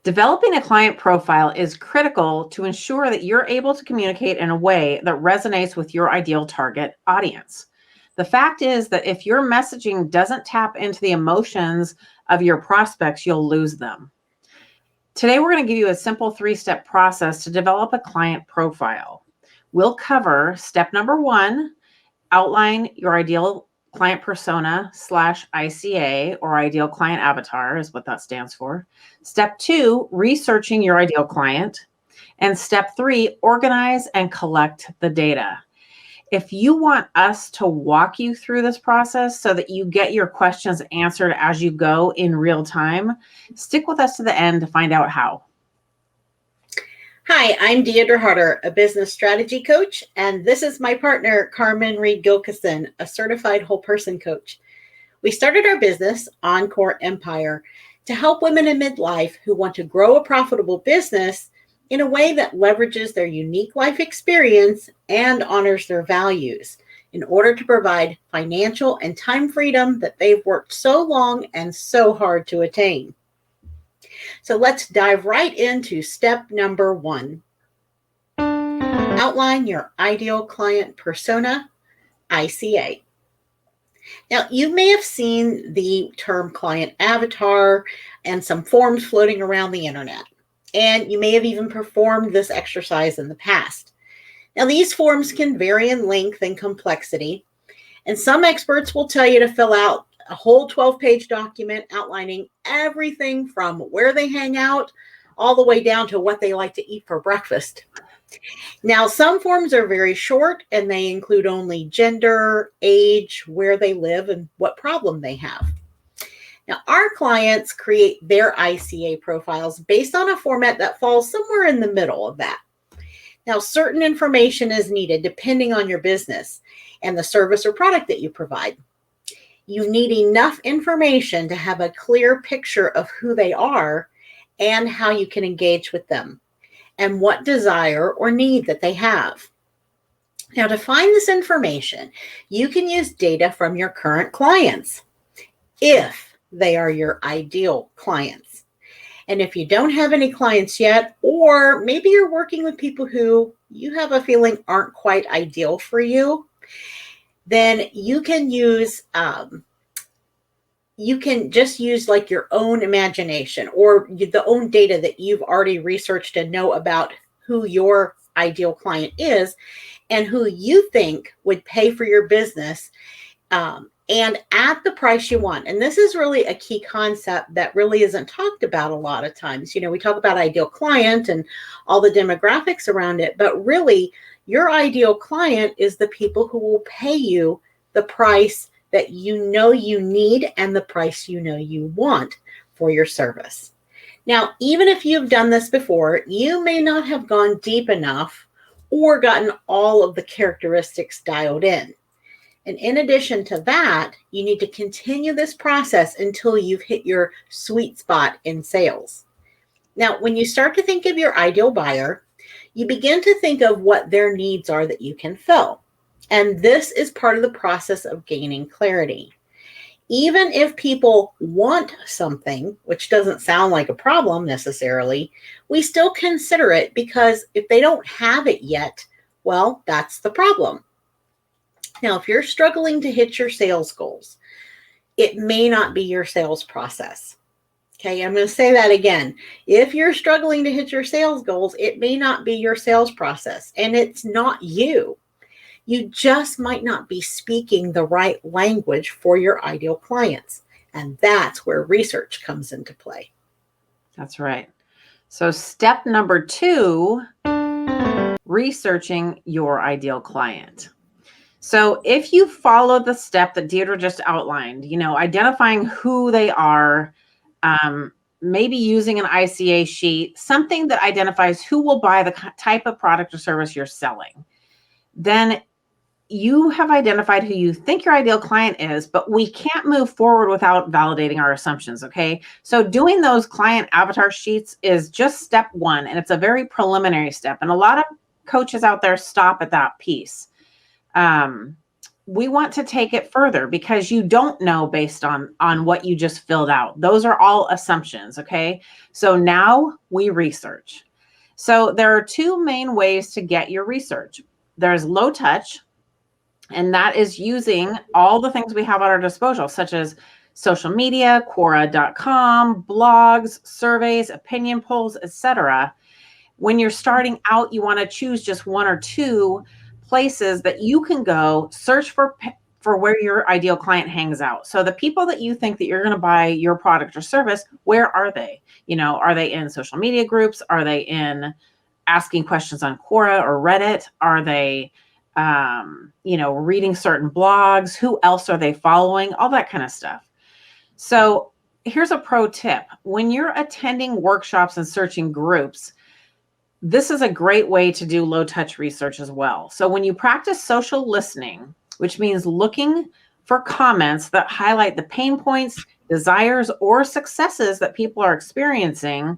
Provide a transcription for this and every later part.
Developing a client profile is critical to ensure that you're able to communicate in a way that resonates with your ideal target audience. The fact is that if your messaging doesn't tap into the emotions of your prospects, you'll lose them. Today, we're going to give you a simple 3-step process to develop a client profile. We'll cover step number 1, outline your ideal client persona / ICA, or ideal client avatar is what that stands for. Step 2, researching your ideal client. And step 3, organize and collect the data. If you want us to walk you through this process so that you get your questions answered as you go in real time, stick with us to the end to find out how. Hi, I'm Deidre Harder, a business strategy coach, and this is my partner, Carmen Reed Gilkison, a certified whole person coach. We started our business, Encore Empire, to help women in midlife who want to grow a profitable business in a way that leverages their unique life experience and honors their values in order to provide financial and time freedom that they've worked so long and so hard to attain. So let's dive right into step number 1. Outline your ideal client persona, ICA. Now, you may have seen the term client avatar and some forms floating around the internet, and you may have even performed this exercise in the past. Now, these forms can vary in length and complexity, and some experts will tell you to fill out a whole 12-page document outlining everything from where they hang out all the way down to what they like to eat for breakfast. Now, some forms are very short and they include only gender, age, where they live, and what problem they have. Now, our clients create their ICA profiles based on a format that falls somewhere in the middle of that. Now, certain information is needed depending on your business and the service or product that you provide. You need enough information to have a clear picture of who they are and how you can engage with them and what desire or need that they have. Now, to find this information, you can use data from your current clients if they are your ideal clients. And if you don't have any clients yet, or maybe you're working with people who you have a feeling aren't quite ideal for you, then you can just use like your own imagination or the own data that you've already researched and know about who your ideal client is and who you think would pay for your business and at the price you want. And this is really a key concept that really isn't talked about a lot of times. You know, we talk about ideal client and all the demographics around it, but really your ideal client is the people who will pay you the price that you know you need and the price you know you want for your service. Now, even if you've done this before, you may not have gone deep enough or gotten all of the characteristics dialed in. And in addition to that, you need to continue this process until you've hit your sweet spot in sales. Now, when you start to think of your ideal buyer, you begin to think of what their needs are that you can fill. And this is part of the process of gaining clarity. Even if people want something, which doesn't sound like a problem necessarily, we still consider it because if they don't have it yet, well, that's the problem. Now, if you're struggling to hit your sales goals, it may not be your sales process. Okay, I'm going to say that again. If you're struggling to hit your sales goals, it may not be your sales process, and it's not you. You just might not be speaking the right language for your ideal clients. And that's where research comes into play. That's right. So step number 2, researching your ideal client. So if you follow the step that Deidre just outlined, you know, identifying who they are, maybe using an ICA sheet, something that identifies who will buy the type of product or service you're selling, then you have identified who you think your ideal client is, but we can't move forward without validating our assumptions, okay? So doing those client avatar sheets is just step 1, and it's a very preliminary step. And a lot of coaches out there stop at that piece. we want to take it further because you don't know based on what you just filled out. Those are all assumptions, okay? So now we research. So there are two main ways to get your research. There's low touch, and that is using all the things we have at our disposal, such as social media, Quora.com, blogs, surveys, opinion polls, etc. When you're starting out, you want to choose just one or two places that you can go search for where your ideal client hangs out. So the people that you think that you're going to buy your product or service, where are they? Are they in social media groups? Are they in asking questions on Quora or Reddit? Are they reading certain blogs? Who else are they following? All that kind of stuff. So here's a pro tip. When you're attending workshops and searching groups, this is a great way to do low touch research as well. So when you practice social listening, which means looking for comments that highlight the pain points, desires, or successes that people are experiencing,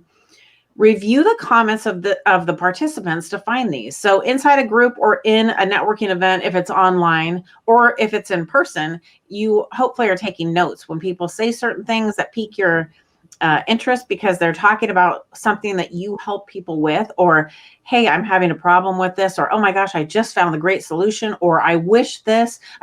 review the comments of the participants to find these. So inside a group or in a networking event, if it's online or if it's in person, you hopefully are taking notes when people say certain things that pique your interest because they're talking about something that you help people with, or, hey, I'm having a problem with this, or, oh my gosh, I just found the great solution, or I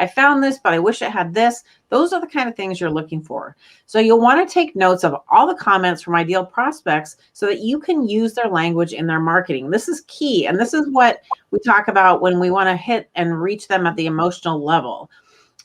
found this, but I wish it had this. Those are the kind of things you're looking for. So you'll want to take notes of all the comments from ideal prospects so that you can use their language in their marketing. This is key. And this is what we talk about when we want to hit and reach them at the emotional level.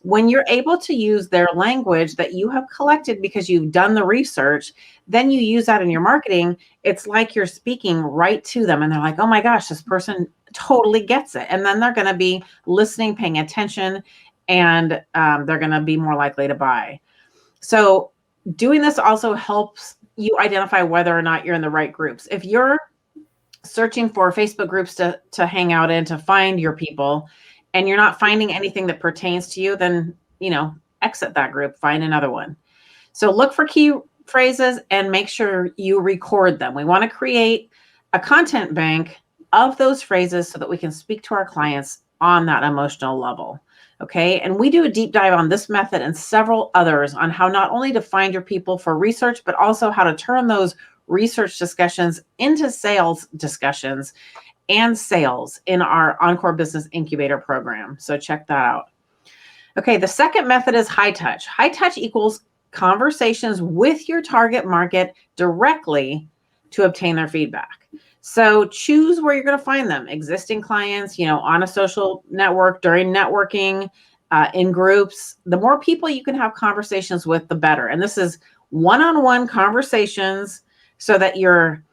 When you're able to use their language that you have collected because you've done the research, then you use that in your marketing. It's like you're speaking right to them and they're like, oh my gosh, this person totally gets it. And then they're going to be listening, paying attention, and they're going to be more likely to buy. So doing this also helps you identify whether or not you're in the right groups. If you're searching for Facebook groups to hang out in, to find your people, and you're not finding anything that pertains to you, then, exit that group, find another one. So look for key phrases and make sure you record them. We want to create a content bank of those phrases so that we can speak to our clients on that emotional level. Okay. And we do a deep dive on this method and several others on how not only to find your people for research, but also how to turn those research discussions into sales discussions and sales in our Encore Business Incubator program. So check that out. Okay, the second method is high touch. High touch equals conversations with your target market directly to obtain their feedback. So choose where you're going to find them. Existing clients, on a social network, during networking, in groups. The more people you can have conversations with, the better. And this is one-on-one conversations so that you're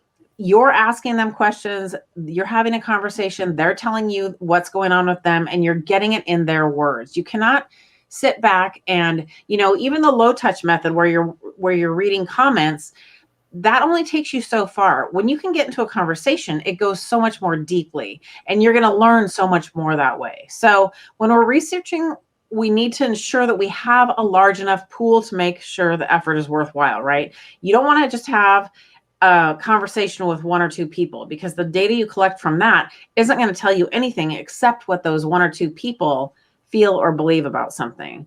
asking them questions, you're having a conversation, they're telling you what's going on with them, and you're getting it in their words. You cannot sit back and, even the low touch method where you're reading comments, that only takes you so far. When you can get into a conversation, it goes so much more deeply, and you're going to learn so much more that way. So when we're researching, we need to ensure that we have a large enough pool to make sure the effort is worthwhile, right? You don't want to just have a conversation with one or two people, because the data you collect from that isn't going to tell you anything except what those one or two people feel or believe about something.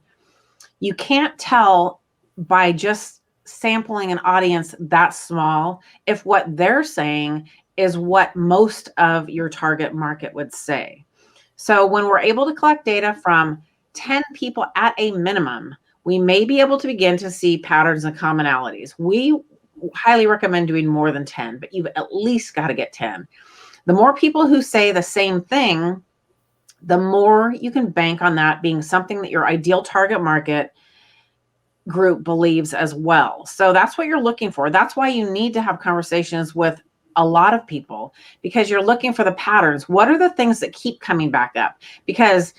You can't tell by just sampling an audience that small if what they're saying is what most of your target market would say. So when we're able to collect data from 10 people at a minimum, we may be able to begin to see patterns and commonalities. We highly recommend doing more than 10, but you've at least got to get 10. The more people who say the same thing, the more you can bank on that being something that your ideal target market group believes as well. So that's what you're looking for. That's why you need to have conversations with a lot of people, because you're looking for the patterns. What are the things that keep coming back up? Because,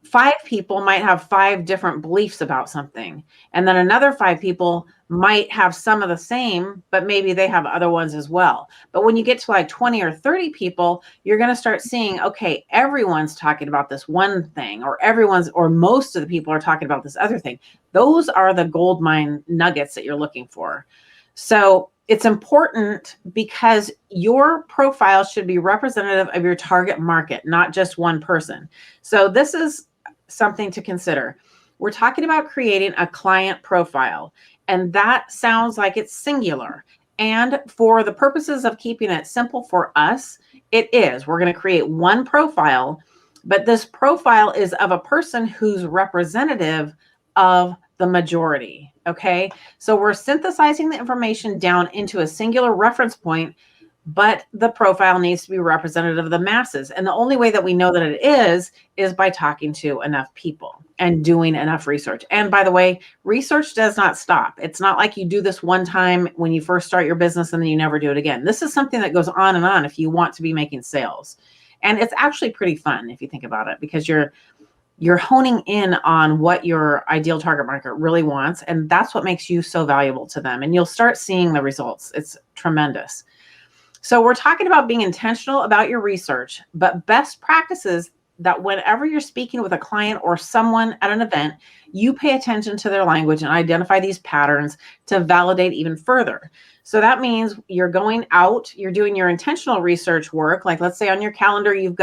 5 people might have 5 different beliefs about something. And then another 5 people might have some of the same, but maybe they have other ones as well. But when you get to like 20 or 30 people, you're going to start seeing, okay, everyone's talking about this one thing, or most of the people are talking about this other thing. Those are the gold mine nuggets that you're looking for. So it's important because your profile should be representative of your target market, not just one person. So this is something to consider. We're talking about creating a client profile, and that sounds like it's singular. And for the purposes of keeping it simple for us, it is. We're going to create one profile, but this profile is of a person who's representative of the majority. Okay. So we're synthesizing the information down into a singular reference point, but the profile needs to be representative of the masses. And the only way that we know that it is by talking to enough people and doing enough research. And by the way, research does not stop. It's not like you do this one time when you first start your business and then you never do it again. This is something that goes on and on if you want to be making sales. And it's actually pretty fun if you think about it, because you're honing in on what your ideal target market really wants. And that's what makes you so valuable to them. And you'll start seeing the results. It's tremendous. So we're talking about being intentional about your research, but best practices that whenever you're speaking with a client or someone at an event, you pay attention to their language and identify these patterns to validate even further. So that means you're going out, you're doing your intentional research work. Like, let's say on your calendar, you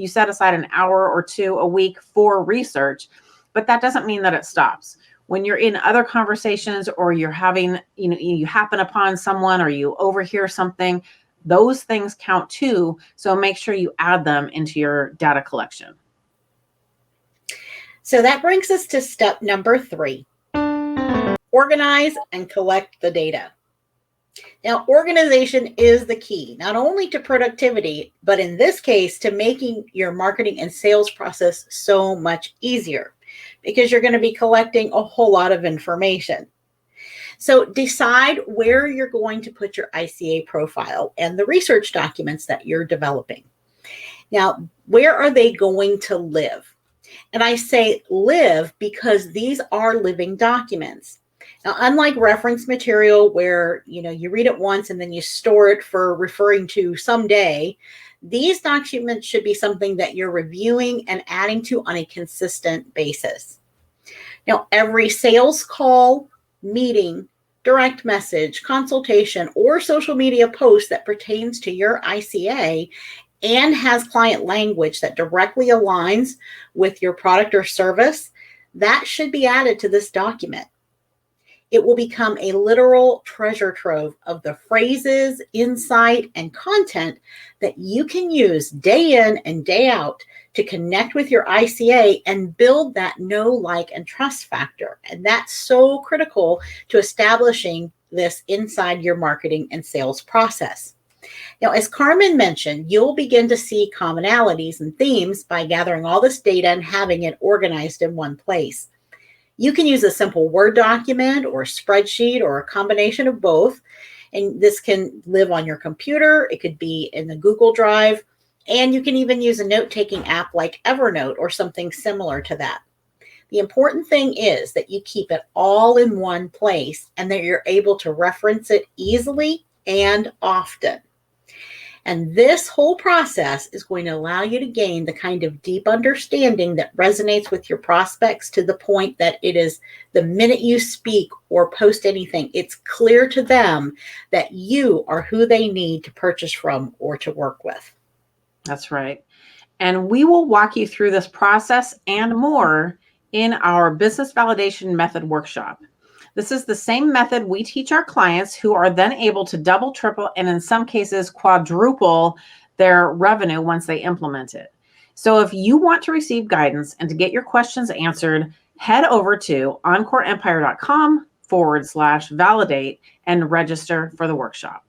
set aside an hour or two a week for research, but that doesn't mean that it stops. When you're in other conversations or you're having, you happen upon someone or you overhear something, those things count too. So make sure you add them into your data collection. So that brings us to step number 3. Organize and collect the data. Now, organization is the key, not only to productivity, but in this case, to making your marketing and sales process so much easier, because you're going to be collecting a whole lot of information. So decide where you're going to put your ICA profile and the research documents that you're developing. Now, where are they going to live? And I say live because these are living documents. Now, unlike reference material where, you read it once and then you store it for referring to someday, these documents should be something that you're reviewing and adding to on a consistent basis. Now, every sales call, meeting, direct message, consultation, or social media post that pertains to your ICA and has client language that directly aligns with your product or service, that should be added to this document. It will become a literal treasure trove of the phrases, insight, and content that you can use day in and day out to connect with your ICA and build that know, like, and trust factor. And that's so critical to establishing this inside your marketing and sales process. Now, as Carmen mentioned, you'll begin to see commonalities and themes by gathering all this data and having it organized in one place. You can use a simple Word document or a spreadsheet or a combination of both. And this can live on your computer. It could be in the Google Drive. And you can even use a note-taking app like Evernote or something similar to that. The important thing is that you keep it all in one place and that you're able to reference it easily and often. And this whole process is going to allow you to gain the kind of deep understanding that resonates with your prospects to the point that it is the minute you speak or post anything, it's clear to them that you are who they need to purchase from or to work with. That's right. And we will walk you through this process and more in our business validation method workshop. This is the same method we teach our clients, who are then able to double, triple, and in some cases quadruple their revenue once they implement it. So if you want to receive guidance and to get your questions answered, head over to EncoreEmpire.com/validate and register for the workshop.